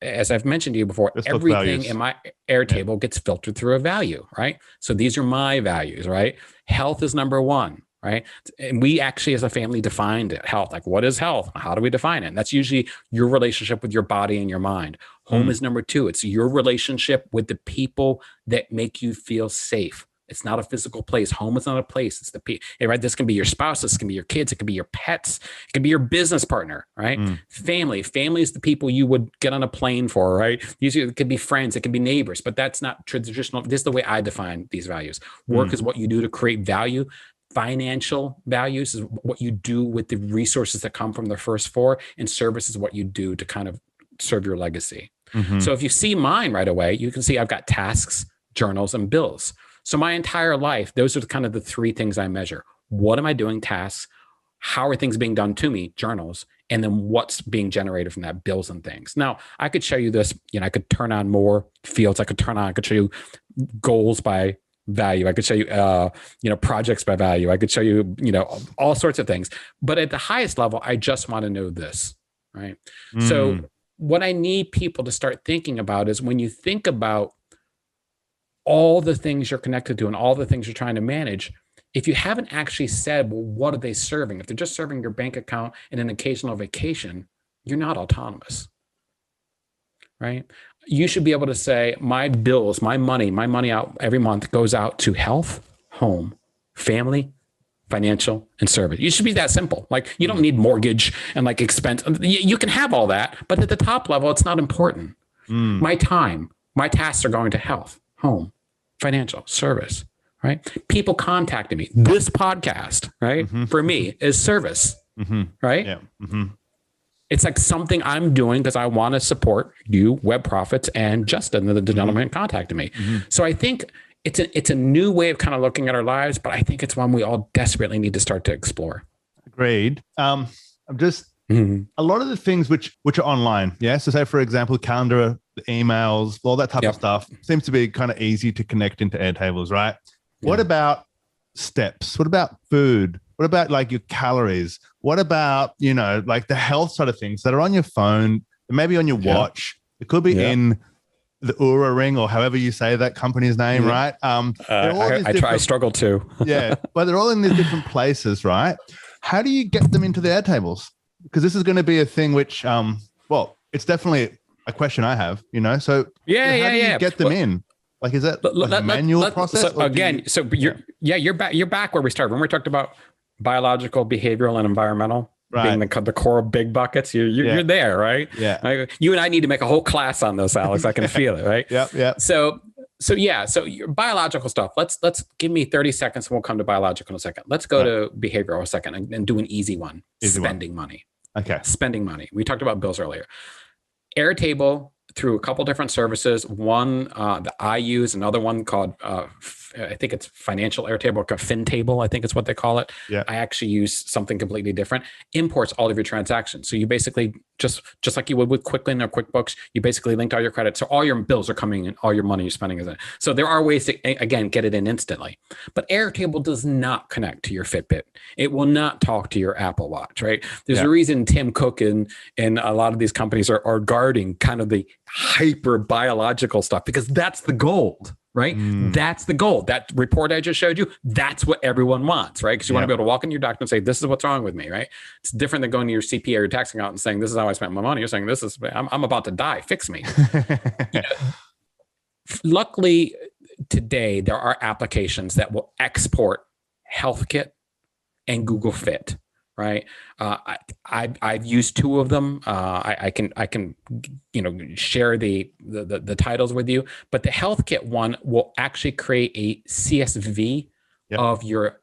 as I've mentioned to you before, everything in my Airtable gets filtered through a value, right? So these are my values, right? Health is number one. Right. And we actually, as a family, defined health. Like, what is health? How do we define it? And that's usually your relationship with your body and your mind. Home is number two. It's your relationship with the people that make you feel safe. It's not a physical place. Home is not a place. It's the people, right? This can be your spouse. This can be your kids. It can be your pets. It can be your business partner, right? Family is the people you would get on a plane for, right? Usually it could be friends. It could be neighbors, but that's not traditional. This is the way I define these values. Work is what you do to create value. Financial values is what you do with the resources that come from the first four, and service is what you do to kind of serve your legacy. So if you see mine right away, you can see I've got tasks, journals, and bills. So my entire life, those are kind of the three things I measure. What am I doing? Tasks. How are things being done to me? Journals. And then what's being generated from that? Bills and things. Now, I could show you this. I could turn on more fields. I could show you goals by value. I could show you, projects by value. I could show you, all sorts of things. But at the highest level, I just want to know this, right? So what I need people to start thinking about is when you think about all the things you're connected to and all the things you're trying to manage, if you haven't actually said, well, what are they serving? If they're just serving your bank account and an occasional vacation, you're not autonomous, right? You should be able to say, my bills, my money out every month goes out to health, home, family, financial, and service. You should be that simple. Like, you don't need mortgage and like expense. You can have all that, but at the top level, it's not important. My time, my tasks are going to health, home, financial, service, right? People contacting me. This podcast, right? For me is service, right? Yeah. It's like something I'm doing because I want to support you, Web Profits, and Justin, the gentleman contacted me. So I think it's a new way of kind of looking at our lives, but I think it's one we all desperately need to start to explore. Agreed. I'm just a lot of the things which are online. Yeah. So say, for example, calendar, emails, all that type of stuff seems to be kind of easy to connect into Airtables, right? Yeah. What about steps? What about food? What about like your calories? What about, like the health side of things that are on your phone, maybe on your watch? It could be in the Oura ring or however you say that company's name, right? I struggle too. Yeah, but they're all in these different places, right? How do you get them into the Airtables? Because this is going to be a thing which, it's definitely a question I have, So how do you get them in? Like, is that a manual process? You're back where we started when we talked about biological, behavioral, and environmental. Being the core big buckets, you're there, right? Yeah. Like, you and I need to make a whole class on this, Alex. I can feel it, right? Yeah. So your biological stuff. Let's give me 30 seconds, and we'll come to biological in a second. Let's go to behavioral a second and do an easy one. Spending money. Okay. Spending money. We talked about bills earlier. Airtable, through a couple different services. One that I use, another one called I think it's Financial Airtable, or FinTable, I think it's what they call it. Yeah. I actually use something completely different. Imports all of your transactions. So you basically just like you would with Quicken or QuickBooks, you basically linked all your credits. So all your bills are coming in, all your money you're spending is in. So there are ways to, again, get it in instantly. But Airtable does not connect to your Fitbit. It will not talk to your Apple Watch, right? There's a reason Tim Cook and a lot of these companies are guarding kind of the hyper biological stuff, because that's the gold. Right? That's the goal. That report I just showed you, that's what everyone wants, right? Because you want to be able to walk in your doctor and say, this is what's wrong with me, right? It's different than going to your CPA or your tax accountant and saying, this is how I spent my money. You're saying, I'm about to die. Fix me. Luckily, today, there are applications that will export HealthKit and Google Fit. Right. I've used two of them. I can share the titles with you, but the HealthKit one will actually create a CSV of your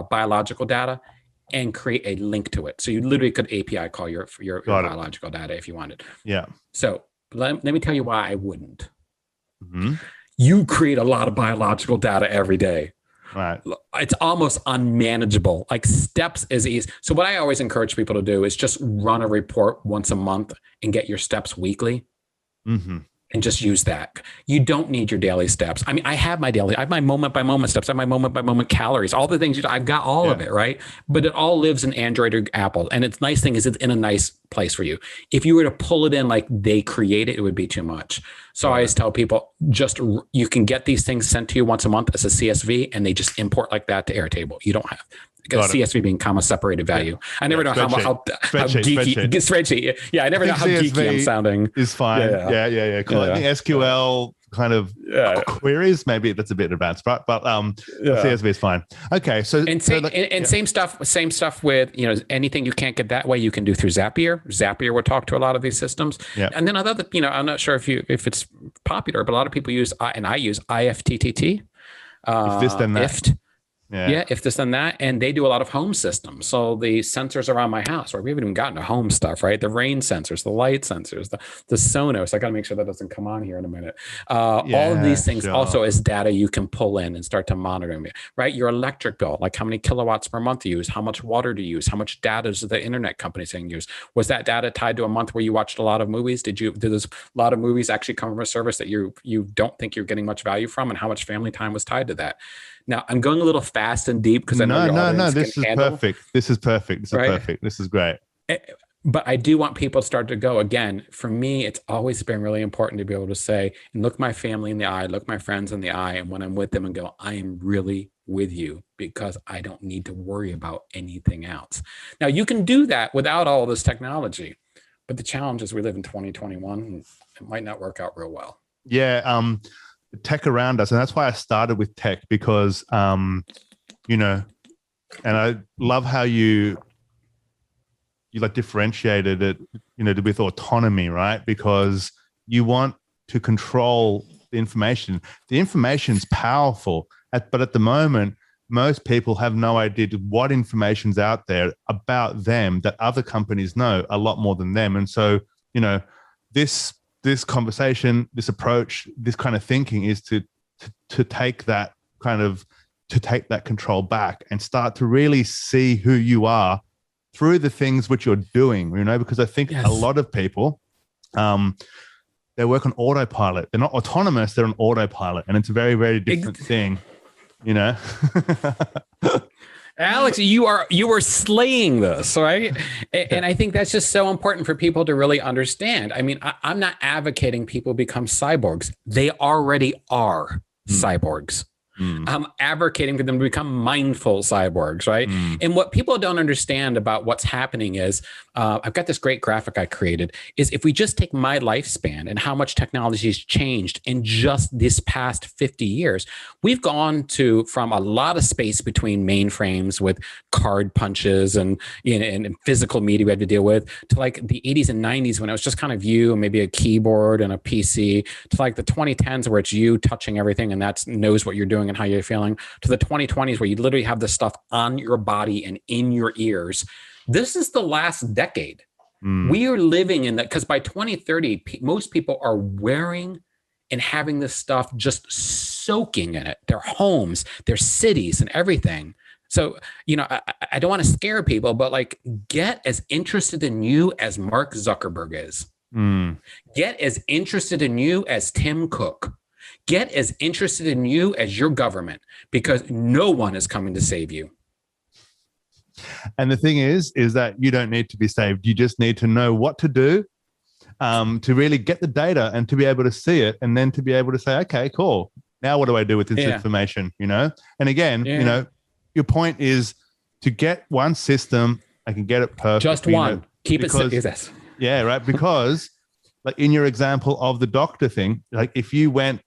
biological data and create a link to it. So you literally could API call your biological data if you wanted. Yeah. So let me tell you why I wouldn't. You create a lot of biological data every day. Right. It's almost unmanageable. Like, steps is easy. So what I always encourage people to do is just run a report once a month and get your steps weekly. And just use that. You don't need your daily steps. I mean, I have my moment by moment steps. I have my moment by moment calories, all the things I've got all of it, right? But it all lives in Android or Apple. And its nice thing is it's in a nice place for you. If you were to pull it in like they create it, it would be too much. So I always tell people, you can get these things sent to you once a month as a CSV, and they just import like that to Airtable. You don't have. Because CSV being comma separated value. I never know how geeky spreadsheet. Yeah, I never know how geeky I'm sounding. Is fine. Yeah. Collecting SQL kind of queries, maybe that's a bit advanced, but CSV is fine. Okay, so same stuff with anything you can't get that way, you can do through Zapier. Zapier will talk to a lot of these systems. Yeah. And then other, I'm not sure if it's popular, but a lot of people use, and I use IFTTT. If this then that. IFT. Yeah, if this and that, and they do a lot of home systems. So the sensors around my house, where we haven't even gotten to home stuff, right? The rain sensors, the light sensors, the Sonos. I got to make sure that doesn't come on here in a minute. All of these things also is data you can pull in and start to monitor them, right? Your electric bill, like how many kilowatts per month you use, how much water do you use, how much data does the internet company saying use? Was that data tied to a month where you watched a lot of movies? Did those a lot of movies actually come from a service that you don't think you're getting much value from, and how much family time was tied to that? Now, I'm going a little fast and deep because I know this is perfect. This is perfect. This is great. But I do want people to start to go again. For me, it's always been really important to be able to say and look my family in the eye, look my friends in the eye, and when I'm with them and go, I am really with you because I don't need to worry about anything else. Now, you can do that without all this technology, but the challenge is we live in 2021 and it might not work out real well. Yeah. Tech around us, and that's why I started with tech, because and I love how you like differentiated it with autonomy, right? Because you want to control the information's powerful, but at the moment most people have no idea what information's out there about them that other companies know a lot more than them. And so this conversation, this approach, this kind of thinking is to to take that control back and start to really see who you are through the things which you're doing, because I think a lot of people, they work on autopilot. They're not autonomous, they're on autopilot. And it's a very, very different thing, Alex, you are slaying this, right? And I think that's just so important for people to really understand. I mean, I'm not advocating people become cyborgs. They already are cyborgs. I'm advocating for them to become mindful cyborgs, right? And what people don't understand about what's happening is, I've got this great graphic I created, is if we just take my lifespan and how much technology has changed in just this past 50 years, we've gone from a lot of space between mainframes with card punches and physical media we had to deal with, to like the 80s and 90s when it was just kind of you and maybe a keyboard and a PC, to like the 2010s where it's you touching everything and that knows what you're doing and how you're feeling, to the 2020s where you literally have this stuff on your body and in your ears. This is the last decade. We are living in that, because by 2030, most people are wearing and having this stuff just soaking in it, their homes, their cities, and everything. So, I don't want to scare people, but like, get as interested in you as Mark Zuckerberg is. Get as interested in you as Tim Cook. Get as interested in you as your government, because no one is coming to save you. And the thing is that you don't need to be saved. You just need to know what to do to really get the data and to be able to see it, and then to be able to say, okay, cool. Now what do I do with this information? And again, your point is to get one system. I can get it perfect. Just one. Keep it simple. Yeah, right. Because like in your example of the doctor thing, like if you went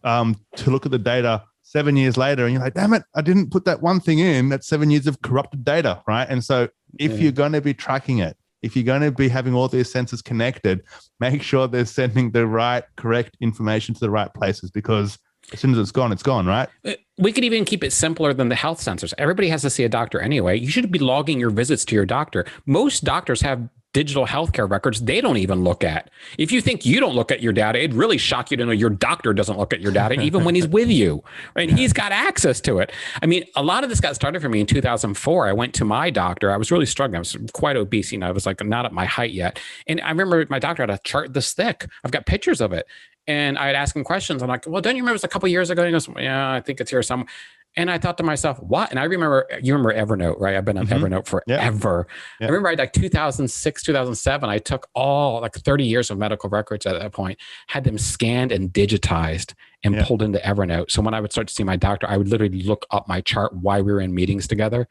to look at the data 7 years later and you're like, damn it, I didn't put that one thing in, that's 7 years of corrupted data, right? And so if you're going to be tracking it, if you're going to be having all these sensors connected, make sure they're sending the right, correct information to the right places, because as soon as it's gone, right? We could even keep it simpler than the health sensors. Everybody has to see a doctor anyway. You should be logging your visits to your doctor. Most doctors have digital healthcare records they don't even look at. If you think you don't look at your data, it'd really shock you to know your doctor doesn't look at your data, even when he's with you, right? He's got access to it. I mean, a lot of this got started for me in 2004. I went to my doctor. I was really struggling. I was quite obese. I was like not at my height yet. And I remember my doctor had a chart this thick. I've got pictures of it. And I'd ask him questions. I'm like, well, don't you remember it was a couple of years ago? And he goes, yeah, I think it's here somewhere. And I thought to myself, what? And I remember, you remember Evernote, right? I've been on Evernote forever. I remember I like 2006, 2007, I took all like 30 years of medical records at that point, had them scanned and digitized and pulled into Evernote. So when I would start to see my doctor, I would literally look up my chart while we were in meetings together.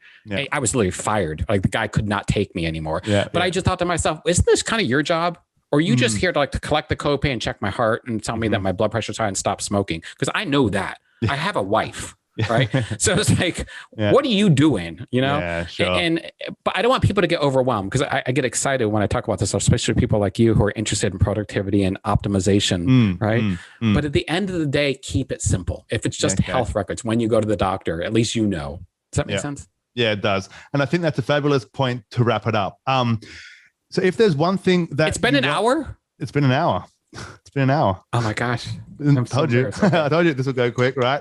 I was literally fired. Like the guy could not take me anymore. But I just thought to myself, isn't this kind of your job? Or are you just here to collect the copay and check my heart and tell me that my blood pressure's high and stop smoking? Because I know that. I have a wife. Right. So it's like, what are you doing? Yeah, sure. But I don't want people to get overwhelmed, because I get excited when I talk about this stuff, especially people like you who are interested in productivity and optimization. Right. But at the end of the day, keep it simple. If it's just health records, when you go to the doctor, at least Does that make sense? Yeah, it does. And I think that's a fabulous point to wrap it up. So if there's one thing that it's been an hour. It's been an hour. It's been an hour. Oh my gosh. I told you. I told you this will go quick, right?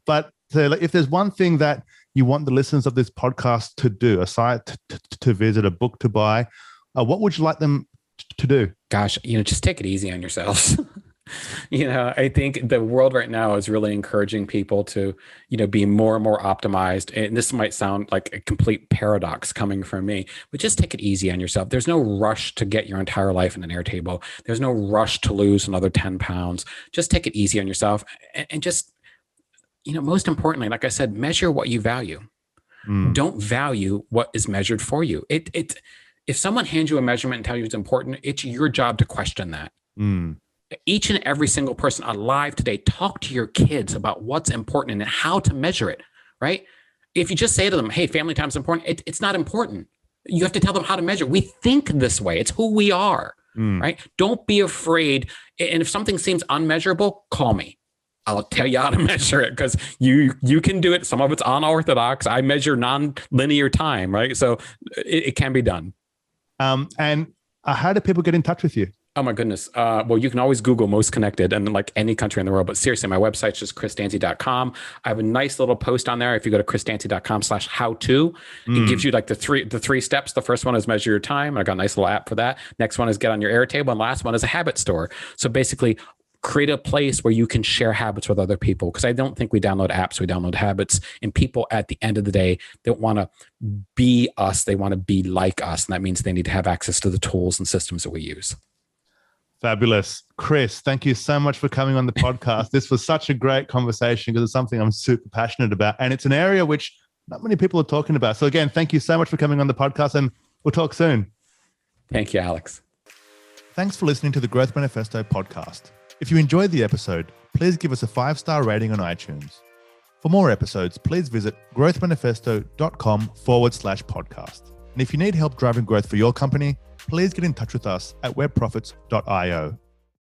But so like, if there's one thing that you want the listeners of this podcast to do, a site to visit, a book to buy, what would you like them to do? Gosh, just take it easy on yourselves. I think the world right now is really encouraging people to, be more and more optimized. And this might sound like a complete paradox coming from me, but just take it easy on yourself. There's no rush to get your entire life in an Airtable. There's no rush to lose another 10 pounds. Just take it easy on yourself. And just, most importantly, like I said, measure what you value. Don't value what is measured for you. If someone hands you a measurement and tells you it's important, it's your job to question that. Each and every single person alive today, talk to your kids about what's important and how to measure it, right? If you just say to them, hey, family time is important, it's not important. You have to tell them how to measure. We think this way. It's who we are, right? Don't be afraid. And if something seems unmeasurable, call me. I'll tell you how to measure it, because you can do it. Some of it's unorthodox. I measure non-linear time, right? So it can be done. And how do people get in touch with you? Oh my goodness. Well, you can always Google most connected and like any country in the world. But seriously, my website's just chrisdancy.com. I have a nice little post on there. If you go to chrisdancy.com/how-to, it gives you like the three steps. The first one is measure your time. I got a nice little app for that. Next one is get on your Airtable. And last one is a habit store. So basically, create a place where you can share habits with other people. Because I don't think we download apps, we download habits. And people at the end of the day, they want to be us. They want to be like us. And that means they need to have access to the tools and systems that we use. Fabulous. Chris, thank you so much for coming on the podcast. This was such a great conversation because it's something I'm super passionate about. And it's an area which not many people are talking about. So again, thank you so much for coming on the podcast and we'll talk soon. Thank you, Alex. Thanks for listening to the Growth Manifesto podcast. If you enjoyed the episode, please give us a 5-star rating on iTunes. For more episodes, please visit growthmanifesto.com/podcast. And if you need help driving growth for your company, please get in touch with us at webprofits.io.